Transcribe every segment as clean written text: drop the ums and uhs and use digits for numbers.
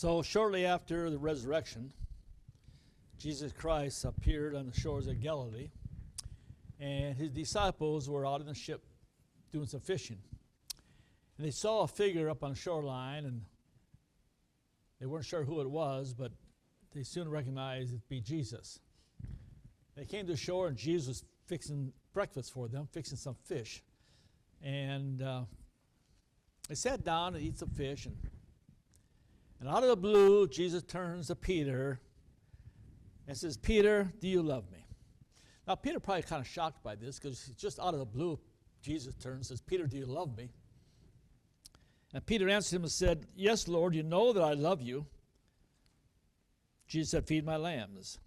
So shortly after the resurrection, Jesus Christ appeared on the shores of Galilee, and his disciples were out in the ship doing some fishing. And they saw a figure up on the shoreline, and they weren't sure who it was, but they soon recognized it to be Jesus. They came to the shore, and Jesus was fixing breakfast for them, fixing some fish. And they sat down and ate some fish, and out of the blue, Jesus turns to Peter and says, "Peter, do you love me?" Now, Peter probably kind of shocked by this, because just out of the blue, Jesus turns and says, "Peter, do you love me?" And Peter answered him and said, "Yes, Lord, you know that I love you." Jesus said, "Feed my lambs."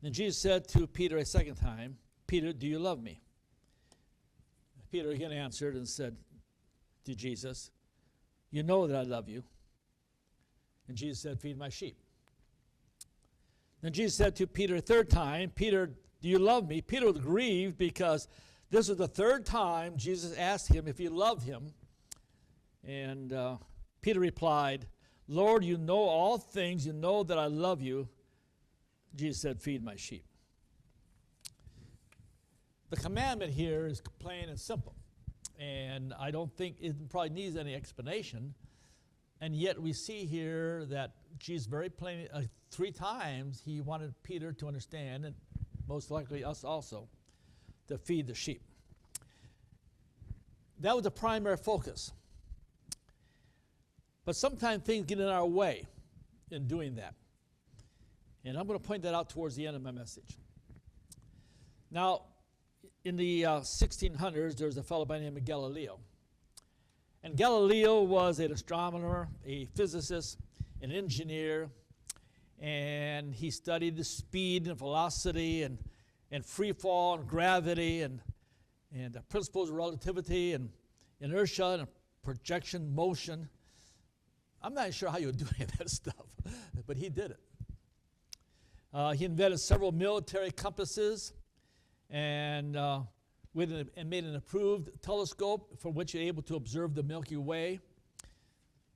Then Jesus said to Peter a second time, "Peter, do you love me?" Peter again answered and said to Jesus, "You know that I love you." And Jesus said, "Feed my sheep." Then Jesus said to Peter a third time, "Peter, do you love me?" Peter was grieved because this was the third time Jesus asked him if he loved him. And Peter replied, "Lord, you know all things. You know that I love you." Jesus said, "Feed my sheep." The commandment here is plain and simple. And I don't think it probably needs any explanation. And yet we see here that Jesus very plainly, 3 times, he wanted Peter to understand, and most likely us also, to feed the sheep. That was the primary focus. But sometimes things get in our way in doing that. And I'm going to point that out towards the end of my message. Now, in the 1600s, there was a fellow by the name of Galileo. And Galileo was an astronomer, a physicist, an engineer, and he studied the speed and velocity and free fall and gravity and the principles of relativity and inertia and projection, motion. I'm not sure how you would do any of that stuff, but he did it. He invented several military compasses and made an approved telescope from which you're able to observe the Milky Way,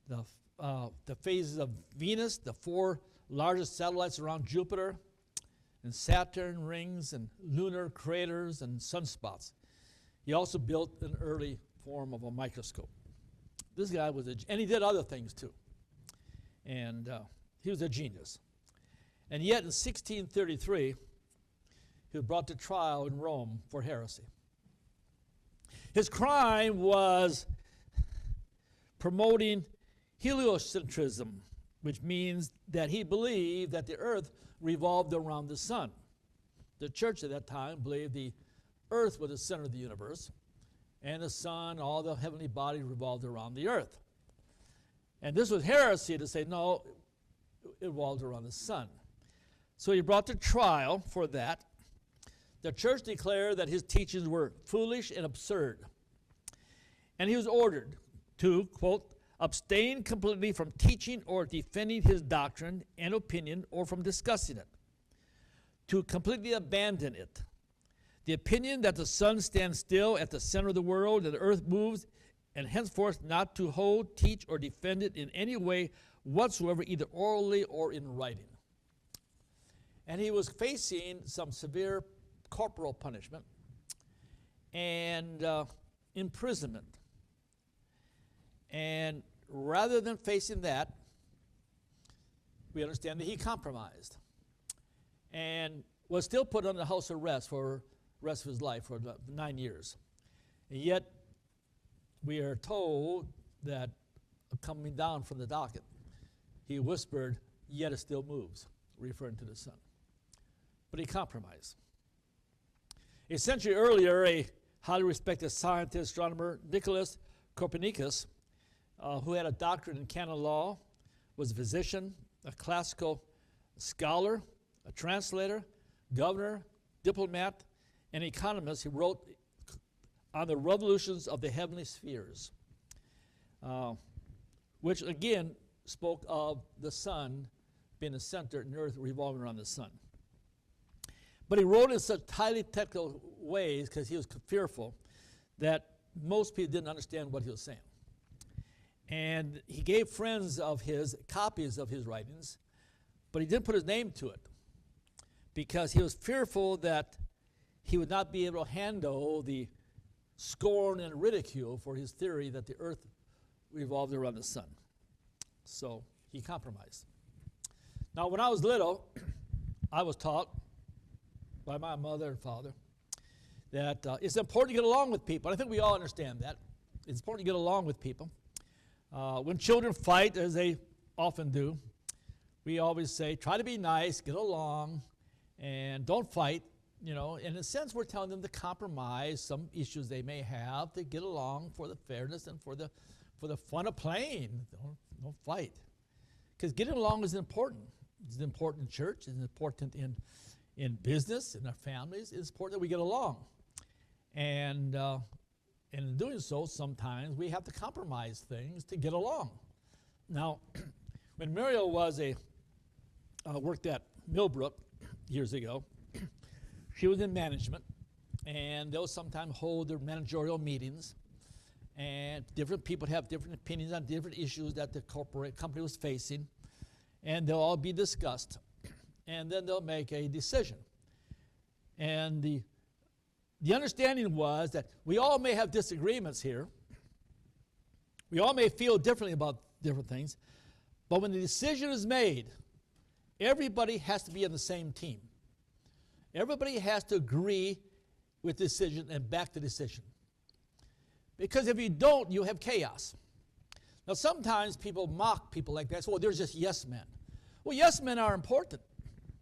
the phases of Venus, the 4 largest satellites around Jupiter, and Saturn rings and lunar craters and sunspots. He also built an early form of a microscope. This guy was and he did other things too. And he was a genius. And yet in 1633, he was brought to trial in Rome for heresy. His crime was promoting heliocentrism, which means that he believed that the earth revolved around the sun. The church at that time believed the earth was the center of the universe, and the sun, all the heavenly bodies revolved around the earth. And this was heresy to say, no, it revolved around the sun. So he brought to trial for that. The church declared that his teachings were foolish and absurd. And he was ordered to, quote, abstain completely from teaching or defending his doctrine and opinion or from discussing it, to completely abandon it. The opinion that the sun stands still at the center of the world and the earth moves, and henceforth not to hold, teach, or defend it in any way whatsoever, either orally or in writing. And he was facing some severe corporal punishment and imprisonment. And rather than facing that, we understand that he compromised and was still put under house arrest for the rest of his life, for 9 years. And yet, we are told that coming down from the docket, he whispered, "Yet it still moves," referring to the sun. But he compromised. A century earlier, a highly respected scientist, astronomer, Nicholas Copernicus, who had a doctorate in canon law, was a physician, a classical scholar, a translator, governor, diplomat, and economist. He wrote on the revolutions of the heavenly spheres, which again spoke of the sun being the center and the earth revolving around the sun. But he wrote in such highly technical ways, because he was fearful, that most people didn't understand what he was saying. And he gave friends of his copies of his writings, but he didn't put his name to it because he was fearful that he would not be able to handle the scorn and ridicule for his theory that the earth revolved around the sun. So he compromised. Now, when I was little, I was taught by my mother and father that it's important to get along with people. I think we all understand that. It's important to get along with people. When children fight, as they often do, we always say, try to be nice, get along, and don't fight. You know, in a sense, we're telling them to compromise some issues they may have to get along for the fairness and for the fun of playing. Don't fight. Because getting along is important. It's important in church. It's important in business, in our families. It's important that we get along. And in doing so, sometimes we have to compromise things to get along. Now, when Muriel worked at Millbrook years ago, she was in management, and they'll sometimes hold their managerial meetings, and different people have different opinions on different issues that the company was facing, and they'll all be discussed, and then they'll make a decision. And the understanding was that we all may have disagreements here. We all may feel differently about different things, but when the decision is made, everybody has to be on the same team. Everybody has to agree with the decision and back the decision. Because if you don't, you have chaos. Now, sometimes people mock people like that. So, well, they're just yes men. Well, yes men are important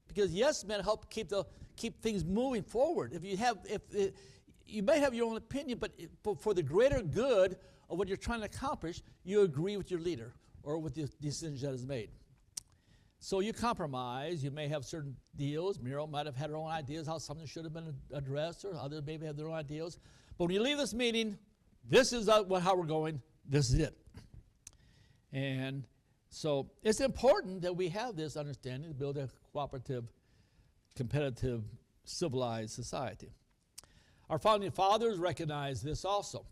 because yes men help keep things moving forward. You may have your own opinion, but for the greater good of what you're trying to accomplish, you agree with your leader or with the decision that is made. So you compromise. You may have certain deals. Muriel might have had her own ideas how something should have been addressed, or others maybe have their own ideas. But when you leave this meeting, this is how we're going. This is it. And so it's important that we have this understanding to build a cooperative, competitive, civilized society. Our founding fathers recognized this also.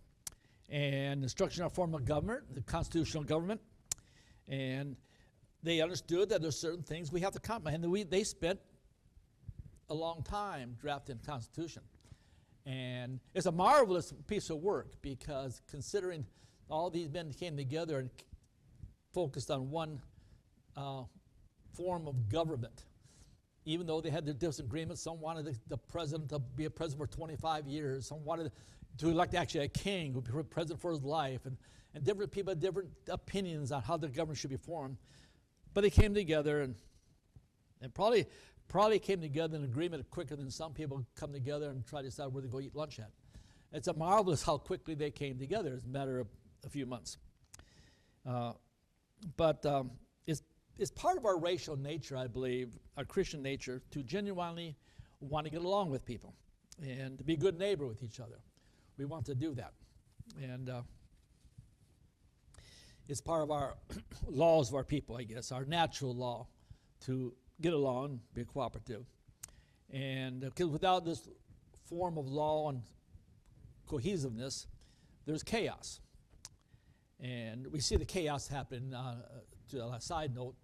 And the structure of our form of government, the constitutional government, and they understood that there's certain things we have to compromise. And they spent a long time drafting the Constitution. And it's a marvelous piece of work because considering all these men came together and focused on one form of government, even though they had their disagreements, some wanted the president to be a president for 25 years, some wanted to elect actually a king who would be president for his life, and different people had different opinions on how the government should be formed. But they came together and probably came together in agreement quicker than some people come together and try to decide where to go eat lunch at. It's a marvelous how quickly they came together. It's a matter of a few months. But it's part of our racial nature, I believe, our Christian nature, to genuinely want to get along with people and to be a good neighbor with each other. We want to do that. And it's part of our laws of our people, I guess, our natural law to get along, be cooperative. And because without this form of law and cohesiveness, there's chaos. And we see the chaos happen, to a side note,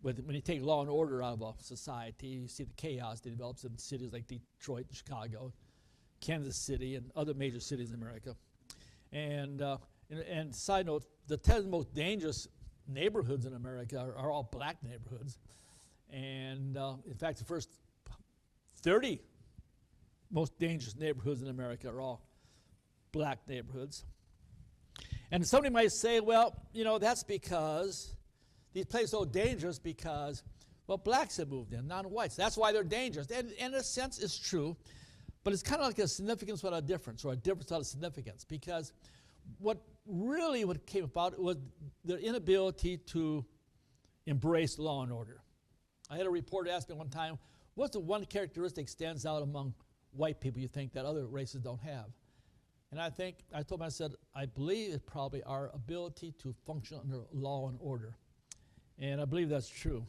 when you take law and order out of a society, you see the chaos that develops in cities like Detroit and Chicago, Kansas City, and other major cities in America. And side note, the 10 most dangerous neighborhoods in America are all black neighborhoods. And in fact, the first 30 most dangerous neighborhoods in America are all black neighborhoods. And somebody might say, well, that's because these places are so dangerous because, well, blacks have moved in, non-whites. That's why they're dangerous. And in a sense, it's true. But it's kind of like a significance without a difference, or a difference without a significance, because what came about was their inability to embrace law and order. I had a reporter ask me one time, what's the one characteristic stands out among white people you think that other races don't have? And I told him, I said, I believe it's probably our ability to function under law and order. And I believe that's true.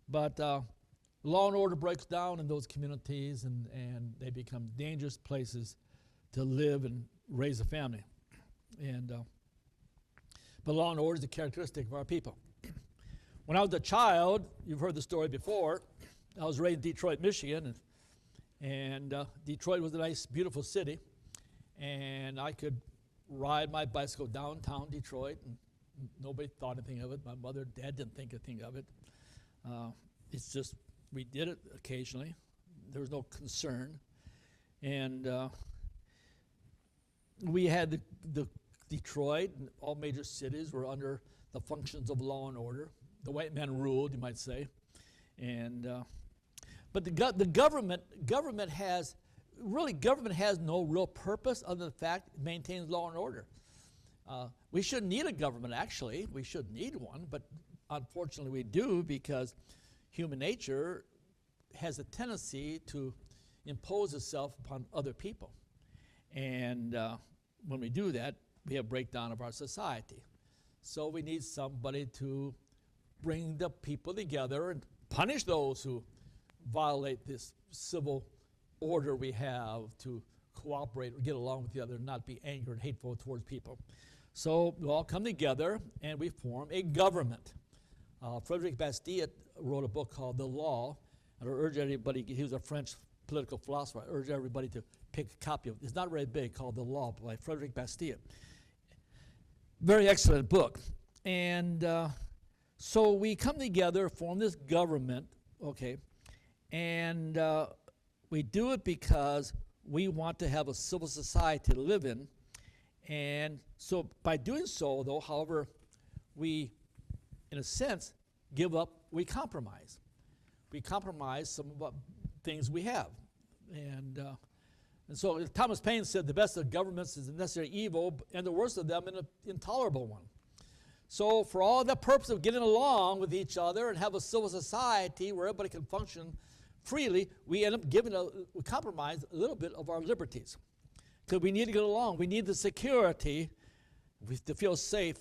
But law and order breaks down in those communities, and they become dangerous places to live and raise a family. And But law and order is a characteristic of our people. When I was a child, you've heard the story before, I was raised in Detroit, Michigan, and Detroit was a nice, beautiful city, and I could ride my bicycle downtown Detroit, and nobody thought anything of it. My mother and dad didn't think anything of it. It's just, we did it occasionally. There was no concern. And we had the Detroit, and all major cities were under the functions of law and order. The white man ruled, you might say. And but the government has no real purpose other than the fact it maintains law and order. We shouldn't need a government, actually. We shouldn't need one, but unfortunately we do, because human nature has a tendency to impose itself upon other people. And when we do that, we have a breakdown of our society. So we need somebody to bring the people together and punish those who violate this civil order we have, to cooperate or get along with the other and not be angry and hateful towards people. So we all come together and we form a government. Frederick Bastille wrote a book called The Law, and I urge everybody, he was a French political philosopher, I urge everybody to pick a copy of it. It's not very big, called The Law by Frederick Bastille. Very excellent book. And so we come together, form this government, okay, and we do it because we want to have a civil society to live in. And so by doing so, though, however, we, in a sense, give up, we compromise. We compromise some of the things we have. And so Thomas Paine said, the best of governments is a necessary evil, and the worst of them an intolerable one. So for all the purpose of getting along with each other and have a civil society where everybody can function freely, we end up we compromise a little bit of our liberties. Because we need to get along. We need the security to feel safe,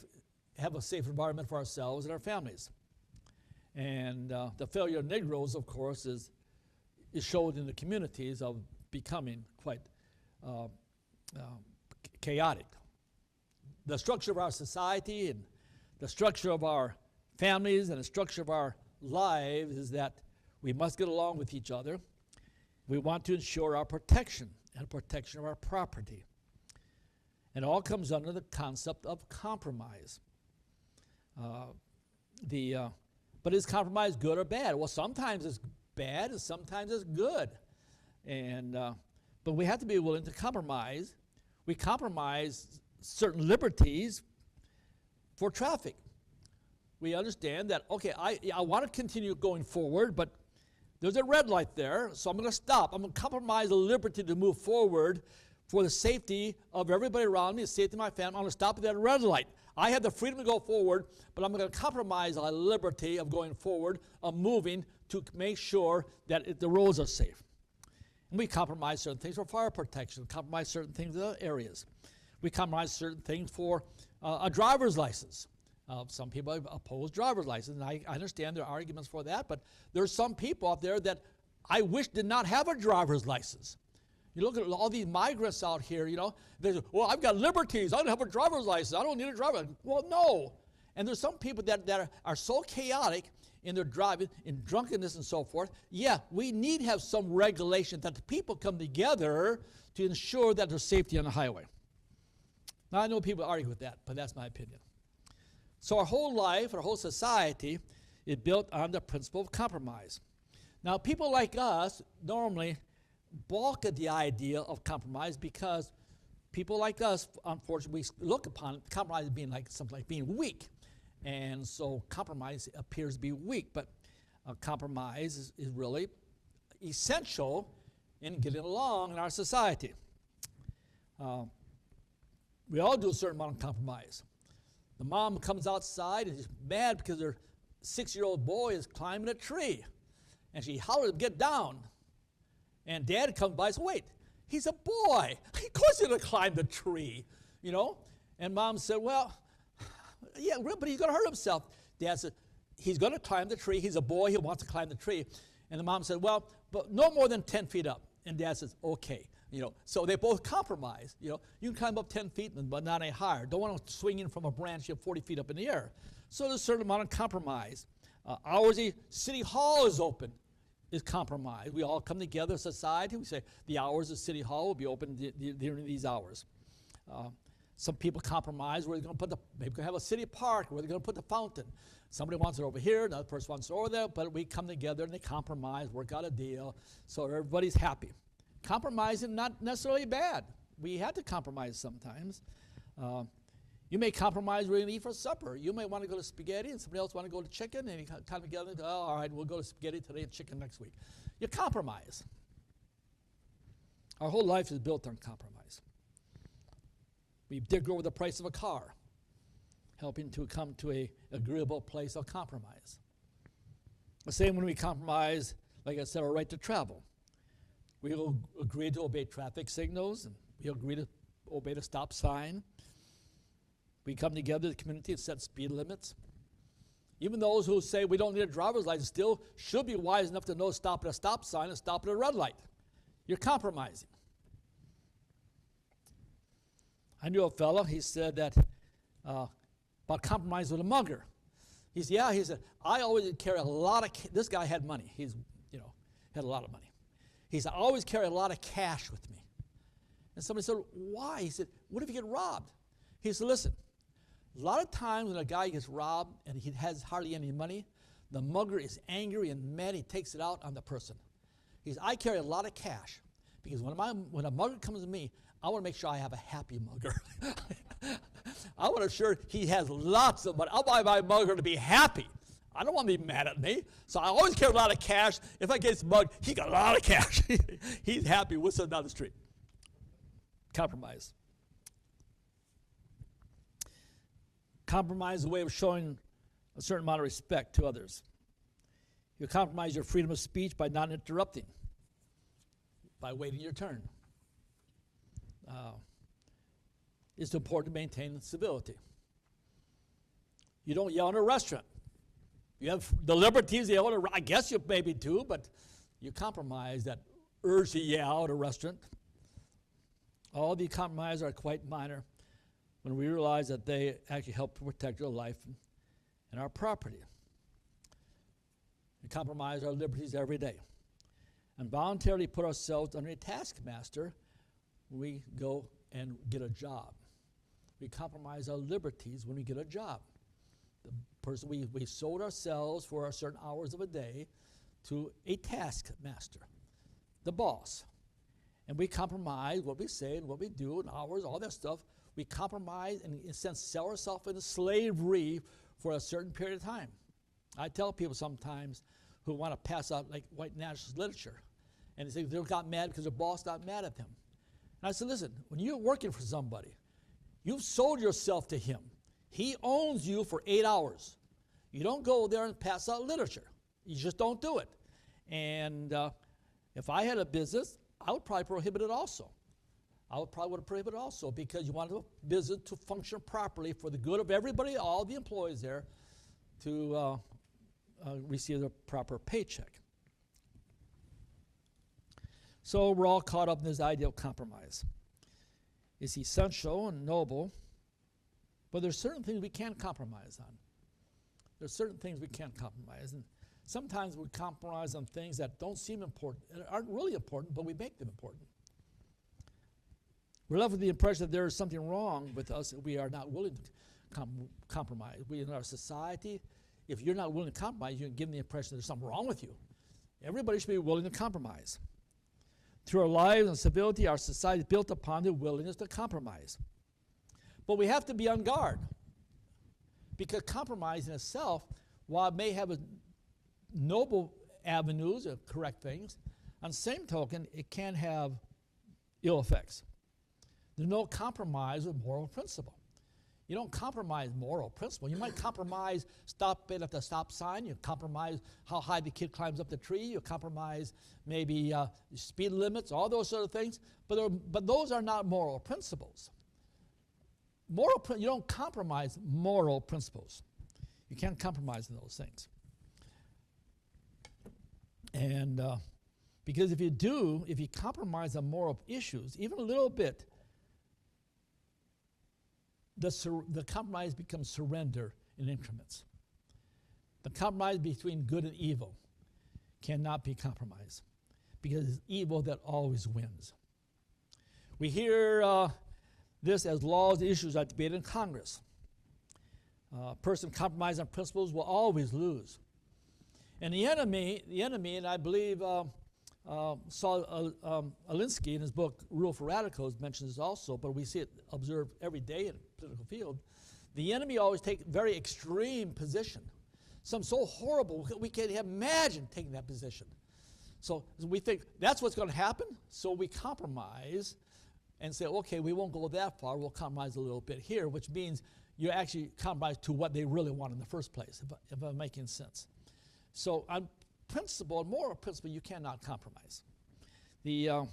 have a safe environment for ourselves and our families. And the failure of Negroes, of course, is showed in the communities of becoming quite chaotic. The structure of our society and the structure of our families and the structure of our lives is that we must get along with each other. We want to ensure our protection and protection of our property. And it all comes under the concept of compromise. But is compromise good or bad? Well, sometimes it's bad and sometimes it's good. And but we have to be willing to compromise. We compromise certain liberties for traffic. We understand that, okay, I want to continue going forward, but there's a red light there, so I'm going to stop. I'm going to compromise the liberty to move forward for the safety of everybody around me, the safety of my family. I'm going to stop at that red light. I have the freedom to go forward, but I'm going to compromise my liberty of going forward, of moving to make sure that the roads are safe. And we compromise certain things for fire protection, compromise certain things in other areas. We compromise certain things for a driver's license. Some people oppose driver's license, and I understand there are arguments for that, but there's some people out there that I wish did not have a driver's license. You look at all these migrants out here, you know, they say, well, I've got liberties. I don't have a driver's license. I don't need a driver's license. Well, no. And there's some people that are so chaotic in their driving, in drunkenness and so forth. Yeah, we need to have some regulation that the people come together to ensure that there's safety on the highway. Now, I know people argue with that, but that's my opinion. So our whole life, our whole society is built on the principle of compromise. Now, people like us normally balk at the idea of compromise because people like us, unfortunately, we look upon compromise as being like something like being weak. And so compromise appears to be weak, but compromise is really essential in getting along in our society. We all do a certain amount of compromise. The mom comes outside and is mad because her 6-year-old boy is climbing a tree. And she hollers, get down. And dad comes by and says, wait, he's a boy. Of course he's going to climb the tree, you know. And mom said, well, yeah, but he's going to hurt himself. Dad said, he's going to climb the tree. He's a boy. He wants to climb the tree. And the mom said, well, but no more than 10 feet up. And Dad says, okay. So they both compromise. You can climb up 10 feet, but not any higher. Don't want to swing in from a branch 40 feet up in the air. So there's a certain amount of compromise. Hours City Hall is open is compromise. We all come together as a society. We say the hours of City Hall will be open during these hours. Some people compromise where they're going to put maybe we're going to have a city park where they're going to put the fountain. Somebody wants it over here, another person wants it over there, but we come together and they compromise, work out a deal, so everybody's happy. Compromising not necessarily bad. We had to compromise sometimes. You may compromise where you're going to eat for supper. You may want to go to spaghetti and somebody else want to go to chicken, and you come together and go, oh, all right, we'll go to spaghetti today and chicken next week. You compromise. Our whole life is built on compromise. We dig over the price of a car, helping to come to an agreeable place of compromise. The same when we compromise, like I said, our right to travel. We will agree to obey traffic signals, and we agree to obey the stop sign. We come together, the community, and set speed limits. Even those who say we don't need a driver's license still should be wise enough to know to stop at a stop sign and stop at a red light. You're compromising. I knew a fellow, he said that about compromise with a mugger. He said, I always carry a lot of, this guy had money. He's, had a lot of money. He said, I always carry a lot of cash with me. And somebody said, why? He said, what if you get robbed? He said, listen, a lot of times when a guy gets robbed and he has hardly any money, the mugger is angry and mad. He takes it out on the person. He says, I carry a lot of cash because when a mugger comes to me, I want to make sure I have a happy mugger. I want to ensure he has lots of money. I want my mugger to be happy. I don't want to be mad at me. So I always carry a lot of cash. If I get mugged, he got a lot of cash. He's happy whistling down the street. Compromise. Compromise is a way of showing a certain amount of respect to others. You compromise your freedom of speech by not interrupting, by waiting your turn. It's important to maintain civility. You don't yell in a restaurant. You have the liberties to yell, I guess you maybe do, but you compromise that urge to yell at a restaurant. All the compromises are quite minor when we realize that they actually help to protect our life and our property. We compromise our liberties every day and voluntarily put ourselves under a taskmaster when we go and get a job. We compromise our liberties when we get a job. The person we sold ourselves for a certain hours of a day to a taskmaster, the boss. And we compromise what we say and what we do and hours, all that stuff. We compromise and, in a sense, sell ourselves into slavery for a certain period of time. I tell people sometimes who want to pass out like white nationalist literature, and they say they got mad because their boss got mad at them. And I said, listen, when you're working for somebody, you've sold yourself to him. He owns you for 8 hours. You don't go there and pass out literature. You just don't do it. And if I had a business, I would probably prohibit it also. I would probably prohibit it also because you want the business to function properly for the good of everybody, all the employees there, to receive the proper paycheck. So we're all caught up in this idea of compromise. It's essential and noble, but there's certain things we can't compromise on. There's certain things we can't compromise. And sometimes we compromise on things that don't seem important, and aren't really important, but we make them important. We're left with the impression that there is something wrong with us if we are not willing to compromise. We, in our society, if you're not willing to compromise, you can give them the impression there's something wrong with you. Everybody should be willing to compromise. Through our lives and civility, our society is built upon the willingness to compromise. But we have to be on guard, because compromise in itself, while it may have noble avenues of correct things, on the same token, it can have ill effects. There's no compromise with moral principle. You don't compromise moral principle. You might compromise stopping at the stop sign. You compromise how high the kid climbs up the tree. You compromise maybe speed limits, all those sort of things. But those are not moral principles. You don't compromise moral principles. You can't compromise in those things. And Because if you compromise on moral issues, even a little bit, the compromise becomes surrender in increments. The compromise between good and evil cannot be compromised because it's evil that always wins. We hear this as laws and issues are debated in Congress. A person compromised on principles will always lose. And the enemy, and I believe Saul Alinsky in his book Rule for Radicals mentions this also, but we see it observed every day in the political field. The enemy always takes very extreme position. Some so horrible we can't imagine taking that position. So we think that's what's going to happen, so we compromise and say, okay, we won't go that far, we'll compromise a little bit here, which means you actually compromise to what they really want in the first place, if I'm making sense. So on principle, moral principle, you cannot compromise. The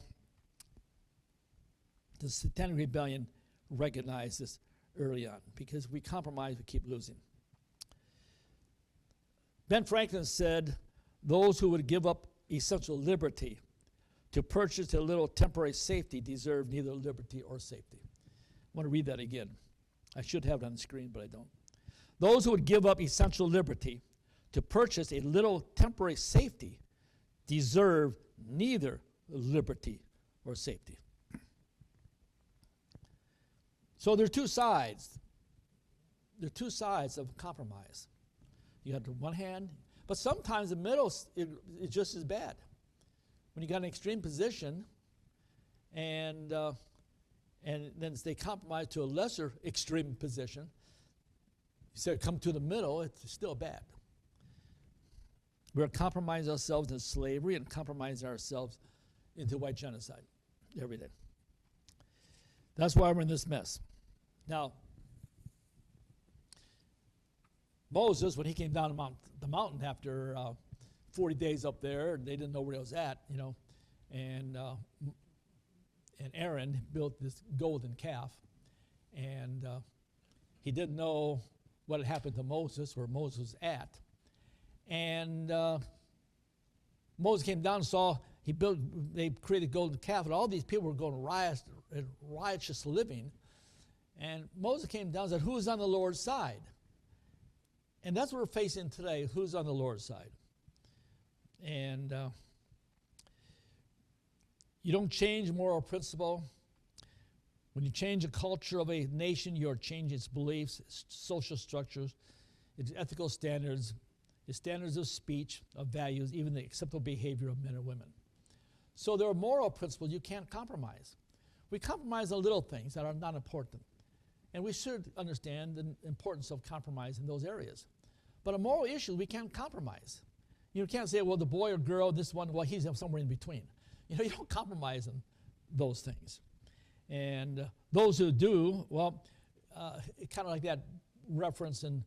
Satanic Rebellion recognized this early on, because we compromise, we keep losing. Ben Franklin said, those who would give up essential liberty to purchase a little temporary safety deserve neither liberty or safety. I want to read that again. I should have it on the screen, but I don't. Those who would give up essential liberty to purchase a little temporary safety deserve neither liberty or safety. So there are two sides. There are two sides of compromise. You have the one hand, but sometimes the middle is just as bad. When you got an extreme position, and then they compromise to a lesser extreme position, you say come to the middle, it's still bad. We're compromising ourselves in slavery and compromising ourselves into white genocide every day. That's why we're in this mess. Now, Moses, when he came down the mountain after 40 days up there, they didn't know where he was at, and Aaron built this golden calf, and he didn't know what had happened to Moses, where Moses was at. And Moses came down and saw they created a golden calf, and all these people were going riotous living. And Moses came down and said, who's on the Lord's side? And that's what we're facing today, who's on the Lord's side. And you don't change moral principle. When you change the culture of a nation, you're changing its beliefs, its social structures, its ethical standards, its standards of speech, of values, even the acceptable behavior of men and women. So there are moral principles you can't compromise. We compromise on little things that are not important. And we should understand the importance of compromise in those areas. But on moral issues, we can't compromise. You can't say, well, the boy or girl, this one, well, he's somewhere in between. You don't compromise on those things. And those who do, well, kind of like that reference in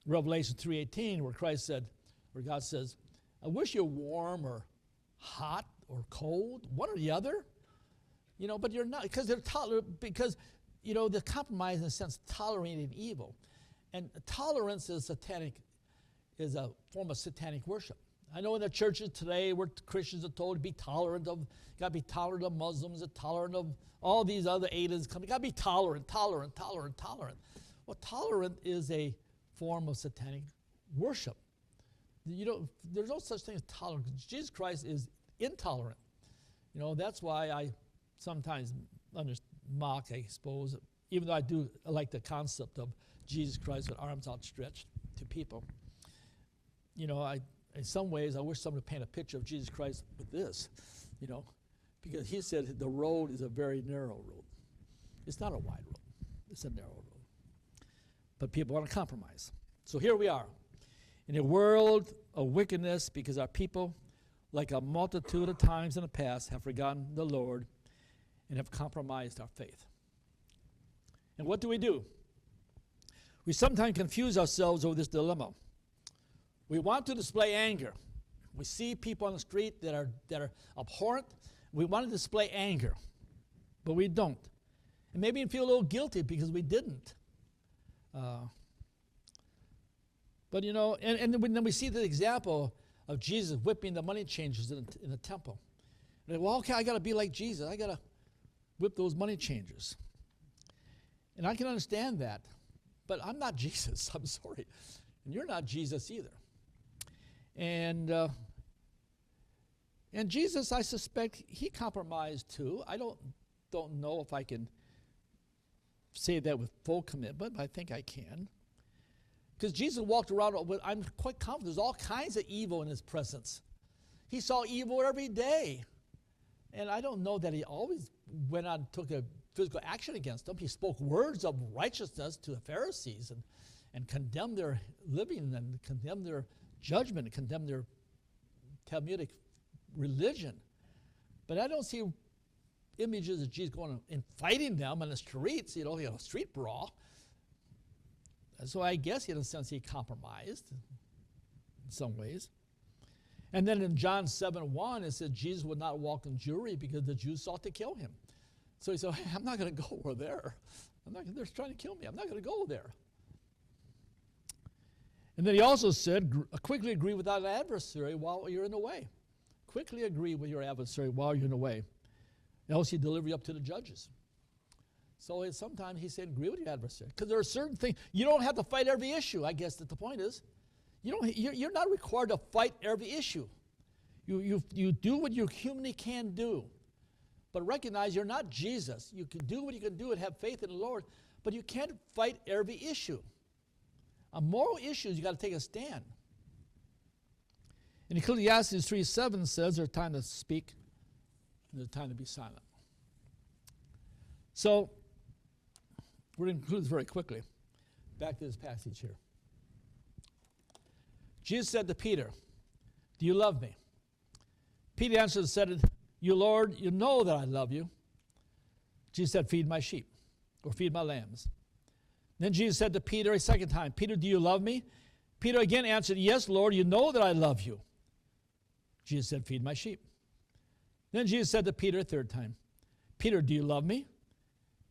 Revelation 3:18 where God says, I wish you're warm or hot or cold, one or the other. But you're not, because the compromise in a sense tolerating evil. And tolerance is a form of satanic worship. I know in the churches today where Christians are told to be tolerant of, got to be tolerant of Muslims, tolerant of all these other aliens coming. Got to be tolerant. Well, tolerant is a form of satanic worship. There's no such thing as tolerance. Jesus Christ is intolerant. That's why I sometimes mock, I suppose, even though I like the concept of Jesus Christ with arms outstretched to people. In some ways, I wish someone would paint a picture of Jesus Christ with this, because he said the road is a very narrow road. It's not a wide road. It's a narrow road. But people want to compromise. So here we are, in a world of wickedness, because our people, like a multitude of times in the past, have forgotten the Lord and have compromised our faith. And what do? We sometimes confuse ourselves over this dilemma. We want to display anger. We see people on the street that are abhorrent. We want to display anger, but we don't. And maybe feel a little guilty because we didn't. But and then we see the example of Jesus whipping the money changers in the temple. And they, well, okay, I got to be like Jesus. I got to whip those money changers. And I can understand that. But I'm not Jesus. I'm sorry. And you're not Jesus either. And Jesus, I suspect, he compromised too. I don't know if I can say that with full commitment, but I think I can. Because Jesus walked around with, I'm quite confident, there's all kinds of evil in his presence. He saw evil every day. And I don't know that he always went out and took a physical action against them. He spoke words of righteousness to the Pharisees and condemned their living and condemned their judgment and condemned their Talmudic religion. But I don't see images of Jesus going and fighting them on the streets, a street brawl. And so I guess in a sense he compromised in some ways. And then in John 7:1 it says Jesus would not walk in Jewry because the Jews sought to kill him. So he said, hey, I'm not going to go over there. They're trying to kill me. I'm not going to go there. And then he also said, quickly agree with that adversary while you're in the way. Quickly agree with your adversary while you're in the way. Else he deliver you up to the judges. So sometimes he said, agree with your adversary. Because there are certain things, you don't have to fight every issue, I guess that the point is. You're not required to fight every issue. You do what you humanly can do. But recognize you're not Jesus. You can do what you can do and have faith in the Lord, but you can't fight every issue. On moral issues, you got to take a stand. And Ecclesiastes 3:7 says there's time to speak and there's time to be silent. So, we're going to conclude this very quickly. Back to this passage here. Jesus said to Peter, do you love me? Peter answered and said, you, Lord, you know that I love you. Jesus said, feed my sheep, or feed my lambs. Then Jesus said to Peter a second time, Peter, do you love me? Peter again answered, yes, Lord, you know that I love you. Jesus said, feed my sheep. Then Jesus said to Peter a third time, Peter, do you love me?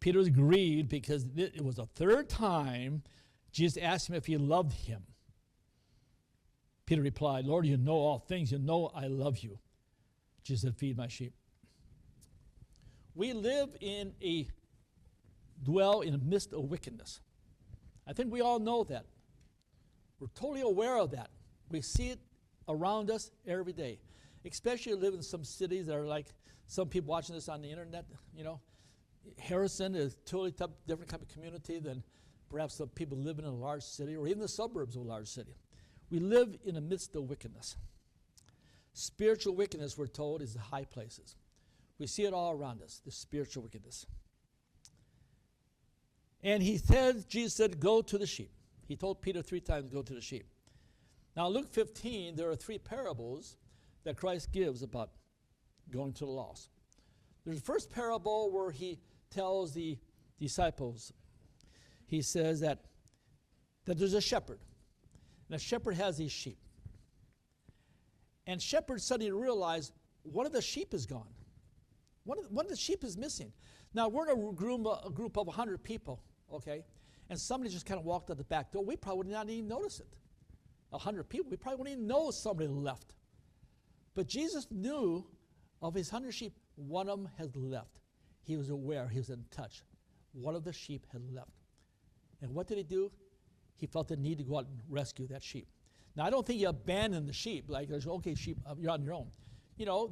Peter was grieved because it was the third time Jesus asked him if he loved him. Peter replied, Lord, you know all things. You know I love you. Jesus said, feed my sheep. We dwell in the midst of wickedness. I think we all know that. We're totally aware of that. We see it around us every day. Especially live in some cities that are like, some people watching this on the internet, Harrison is totally different kind of community than perhaps the people living in a large city or even the suburbs of a large city. We live in the midst of wickedness. Spiritual wickedness, we're told, is the high places. We see it all around us, the spiritual wickedness. And Jesus said, go to the sheep. He told Peter 3 times, go to the sheep. Now, in Luke 15, there are 3 parables that Christ gives about going to the lost. There's the first parable where he tells the disciples, he says that there's a shepherd. And the shepherd has these sheep. And shepherd suddenly realized one of the sheep is gone. One of the sheep is missing. Now, we're in a group of 100 people, okay? And somebody just kind of walked out the back door. We probably would not even notice it. 100 people, we probably wouldn't even know somebody left. But Jesus knew of his 100 sheep, one of them had left. He was aware, he was in touch. One of the sheep had left. And what did he do? He felt the need to go out and rescue that sheep. Now, I don't think he abandoned the sheep, like, okay, sheep, you're on your own.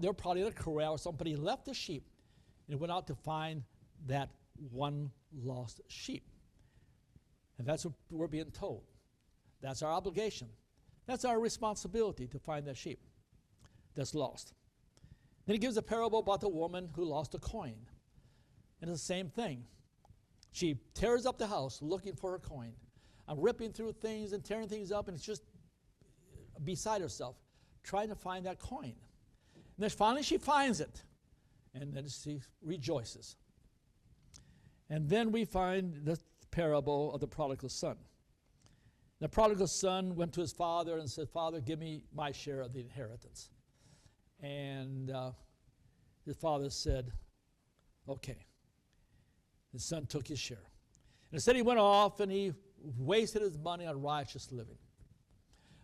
They're probably in a corral or somebody left the sheep and went out to find that one lost sheep. And that's what we're being told. That's our obligation. That's our responsibility to find that sheep that's lost. Then he gives a parable about the woman who lost a coin. And it's the same thing. She tears up the house looking for her coin. I'm ripping through things and tearing things up, and it's just beside herself, trying to find that coin. And then finally she finds it, and then she rejoices. And then we find the parable of the prodigal son. The prodigal son went to his father and said, Father, give me my share of the inheritance. And his father said, okay. His son took his share. And instead he went off and he wasted his money on righteous living.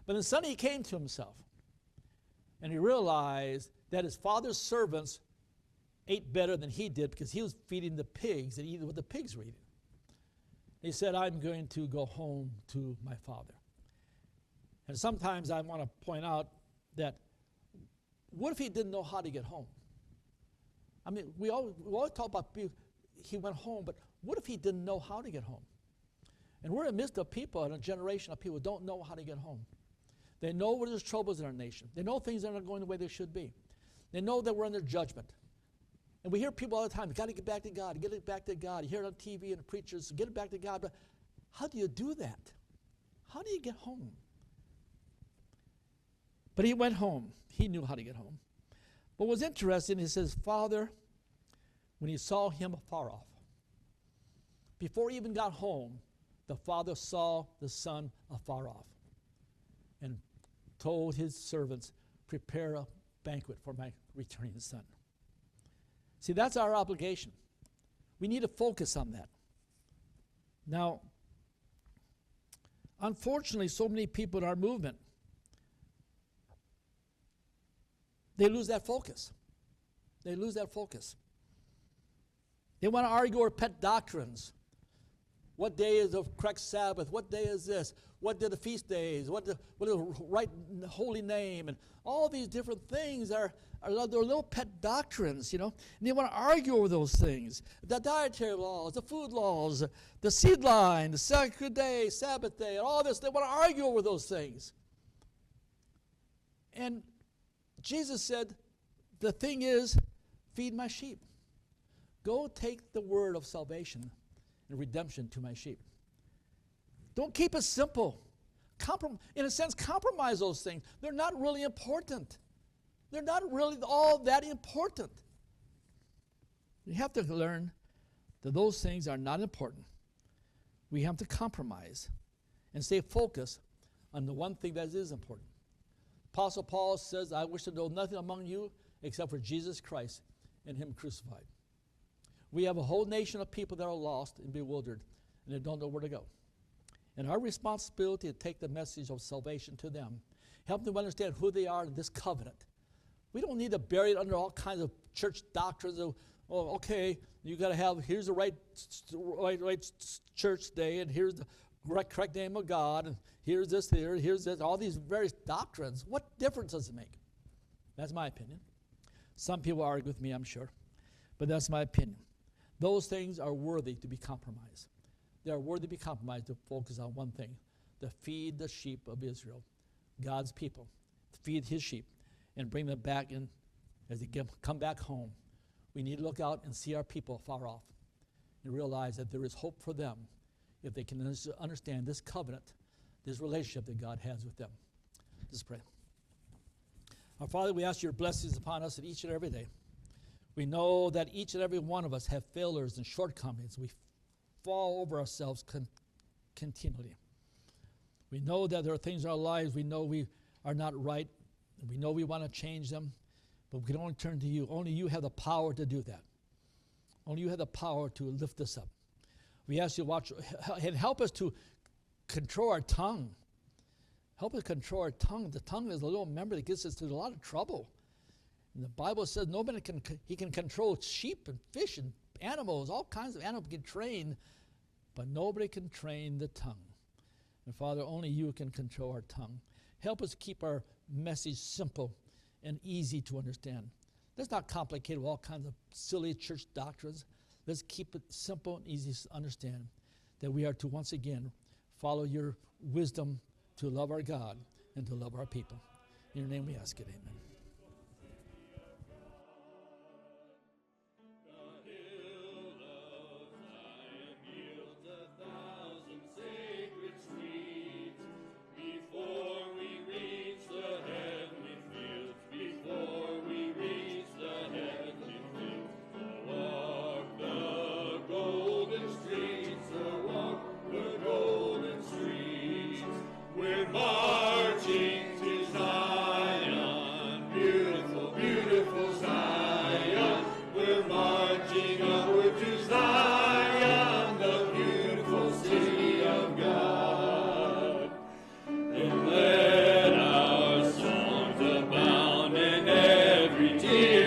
But then suddenly he came to himself. And he realized that his father's servants ate better than he did because he was feeding the pigs and eating what the pigs were eating. He said, I'm going to go home to my father. And sometimes I want to point out that what if he didn't know how to get home? I mean, we always talk about he went home, but what if he didn't know how to get home? And we're in the midst of people, and a generation of people who don't know how to get home. They know where there's troubles in our nation. They know things are not going the way they should be. They know that we're under judgment. And we hear people all the time, you got to get back to God, get it back to God. You hear it on TV and the preachers, get it back to God. But how do you do that? How do you get home? But he went home. He knew how to get home. But what's interesting, he says, Father, when he saw him afar off, before he even got home, the father saw the son afar off and told his servants, prepare a banquet for my returning son. See, that's our obligation. We need to focus on that. Now, unfortunately, so many people in our movement, they lose that focus. They lose that focus. They want to argue over pet doctrines. What day is the correct Sabbath? What day is this? What are the feast days? What is the right holy name? And all these different things are they're little pet doctrines, you know. And they want to argue over those things. The dietary laws, the food laws, the seed line, the sacred day, Sabbath day, and all this. They want to argue over those things. And Jesus said, the thing is, feed my sheep. Go take the word of salvation and redemption to my sheep. Don't keep it simple. In a sense, compromise those things. They're not really important. They're not really all that important. You have to learn that those things are not important. We have to compromise and stay focused on the one thing that is important. Apostle Paul says, I wish to know nothing among you except for Jesus Christ and him crucified. We have a whole nation of people that are lost and bewildered, and they don't know where to go. And our responsibility to take the message of salvation to them, help them understand who they are in this covenant. We don't need to bury it under all kinds of church doctrines of, oh, okay, you got to have, here's the right church day, and here's the correct name of God, and here's this, here's this, all these various doctrines. What difference does it make? That's my opinion. Some people argue with me, I'm sure, but that's my opinion. Those things are worthy to be compromised. They are worthy to be compromised to focus on one thing, to feed the sheep of Israel, God's people, to feed his sheep and bring them back in as they come back home. We need to look out and see our people far off and realize that there is hope for them if they can understand this covenant, this relationship that God has with them. Let's pray. Our Father, we ask your blessings upon us each and every day. We know that each and every one of us have failures and shortcomings. We fall over ourselves continually. We know that there are things in our lives we know we are not right. We know we want to change them, but we can only turn to you. Only you have the power to do that. Only you have the power to lift us up. We ask you to watch and help us to control our tongue. Help us control our tongue. The tongue is a little member that gets us into a lot of trouble. And the Bible says nobody can control sheep and fish and animals. All kinds of animals can train, but nobody can train the tongue. And Father, only you can control our tongue. Help us keep our message simple and easy to understand. Let's not complicate with all kinds of silly church doctrines. Let's keep it simple and easy to understand that we are to once again follow your wisdom to love our God and to love our people. In your name we ask it, amen. Marching to Zion. every tear.